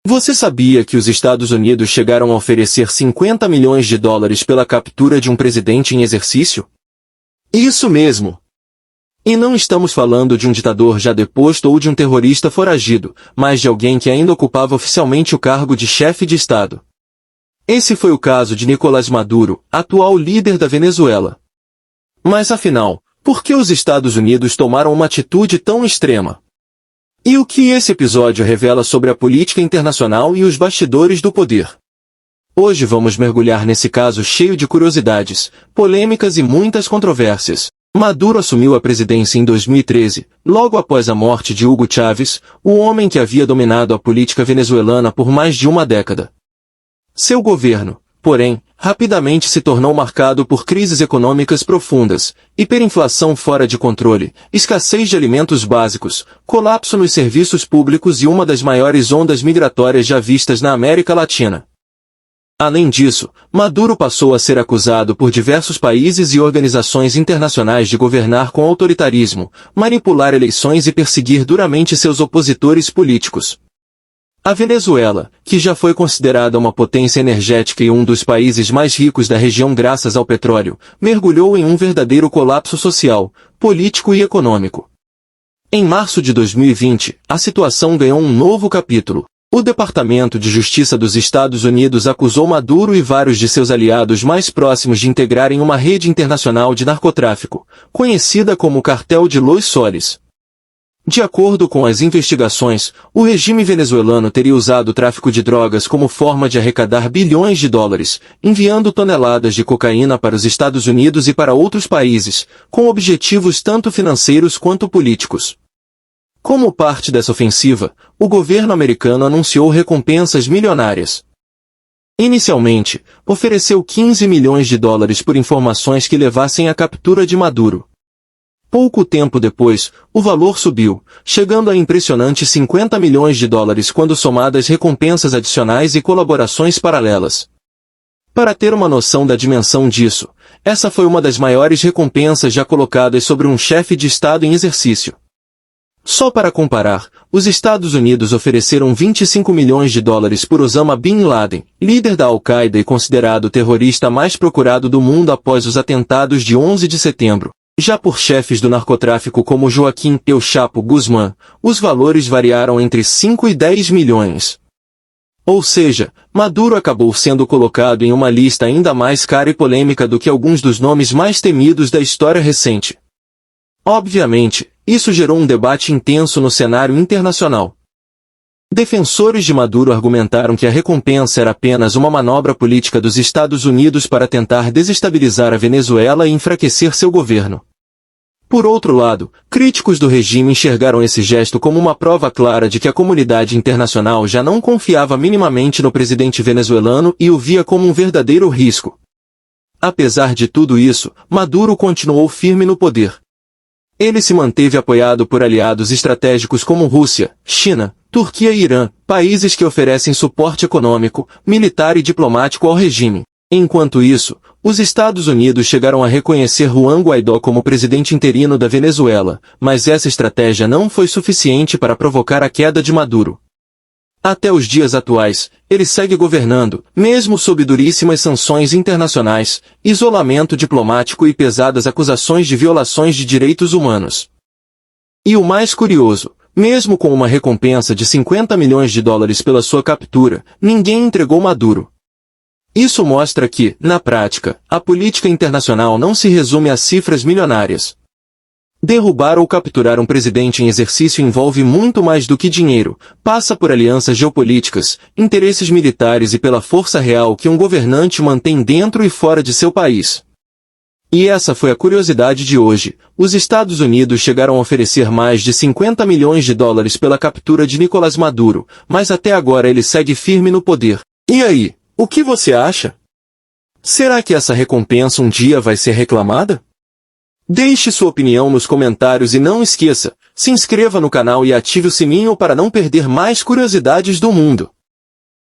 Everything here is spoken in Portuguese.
Você sabia que os Estados Unidos chegaram a oferecer 50 milhões de dólares pela captura de um presidente em exercício? Isso mesmo! E não estamos falando de um ditador já deposto ou de um terrorista foragido, mas de alguém que ainda ocupava oficialmente o cargo de chefe de Estado. Esse foi o caso de Nicolás Maduro, atual líder da Venezuela. Mas afinal, por que os Estados Unidos tomaram uma atitude tão extrema? E o que esse episódio revela sobre a política internacional e os bastidores do poder? Hoje vamos mergulhar nesse caso cheio de curiosidades, polêmicas e muitas controvérsias. Maduro assumiu a presidência em 2013, logo após a morte de Hugo Chávez, o homem que havia dominado a política venezuelana por mais de uma década. Seu governo, porém, rapidamente se tornou marcado por crises econômicas profundas, hiperinflação fora de controle, escassez de alimentos básicos, colapso nos serviços públicos e uma das maiores ondas migratórias já vistas na América Latina. Além disso, Maduro passou a ser acusado por diversos países e organizações internacionais de governar com autoritarismo, manipular eleições e perseguir duramente seus opositores políticos. A Venezuela, que já foi considerada uma potência energética e um dos países mais ricos da região graças ao petróleo, mergulhou em um verdadeiro colapso social, político e econômico. Em março de 2020, a situação ganhou um novo capítulo. O Departamento de Justiça dos Estados Unidos acusou Maduro e vários de seus aliados mais próximos de integrarem uma rede internacional de narcotráfico, conhecida como Cartel de Los Soles. De acordo com as investigações, o regime venezuelano teria usado o tráfico de drogas como forma de arrecadar bilhões de dólares, enviando toneladas de cocaína para os Estados Unidos e para outros países, com objetivos tanto financeiros quanto políticos. Como parte dessa ofensiva, o governo americano anunciou recompensas milionárias. Inicialmente, ofereceu 15 milhões de dólares por informações que levassem à captura de Maduro. Pouco tempo depois, o valor subiu, chegando a impressionante 50 milhões de dólares quando somadas recompensas adicionais e colaborações paralelas. Para ter uma noção da dimensão disso, essa foi uma das maiores recompensas já colocadas sobre um chefe de Estado em exercício. Só para comparar, os Estados Unidos ofereceram 25 milhões de dólares por Osama Bin Laden, líder da Al-Qaeda e considerado o terrorista mais procurado do mundo após os atentados de 11 de setembro. Já por chefes do narcotráfico como Joaquim El Chapo Guzmán, os valores variaram entre 5 e 10 milhões. Ou seja, Maduro acabou sendo colocado em uma lista ainda mais cara e polêmica do que alguns dos nomes mais temidos da história recente. Obviamente, isso gerou um debate intenso no cenário internacional. Defensores de Maduro argumentaram que a recompensa era apenas uma manobra política dos Estados Unidos para tentar desestabilizar a Venezuela e enfraquecer seu governo. Por outro lado, críticos do regime enxergaram esse gesto como uma prova clara de que a comunidade internacional já não confiava minimamente no presidente venezuelano e o via como um verdadeiro risco. Apesar de tudo isso, Maduro continuou firme no poder. Ele se manteve apoiado por aliados estratégicos como Rússia, China, Turquia e Irã, países que oferecem suporte econômico, militar e diplomático ao regime. Enquanto isso, os Estados Unidos chegaram a reconhecer Juan Guaidó como presidente interino da Venezuela, mas essa estratégia não foi suficiente para provocar a queda de Maduro. Até os dias atuais, ele segue governando, mesmo sob duríssimas sanções internacionais, isolamento diplomático e pesadas acusações de violações de direitos humanos. E o mais curioso, mesmo com uma recompensa de 50 milhões de dólares pela sua captura, ninguém entregou Maduro. Isso mostra que, na prática, a política internacional não se resume a cifras milionárias. Derrubar ou capturar um presidente em exercício envolve muito mais do que dinheiro, passa por alianças geopolíticas, interesses militares e pela força real que um governante mantém dentro e fora de seu país. E essa foi a curiosidade de hoje. Os Estados Unidos chegaram a oferecer mais de 50 milhões de dólares pela captura de Nicolás Maduro, mas até agora ele segue firme no poder. E aí, o que você acha? Será que essa recompensa um dia vai ser reclamada? Deixe sua opinião nos comentários e não esqueça, se inscreva no canal e ative o sininho para não perder mais curiosidades do mundo.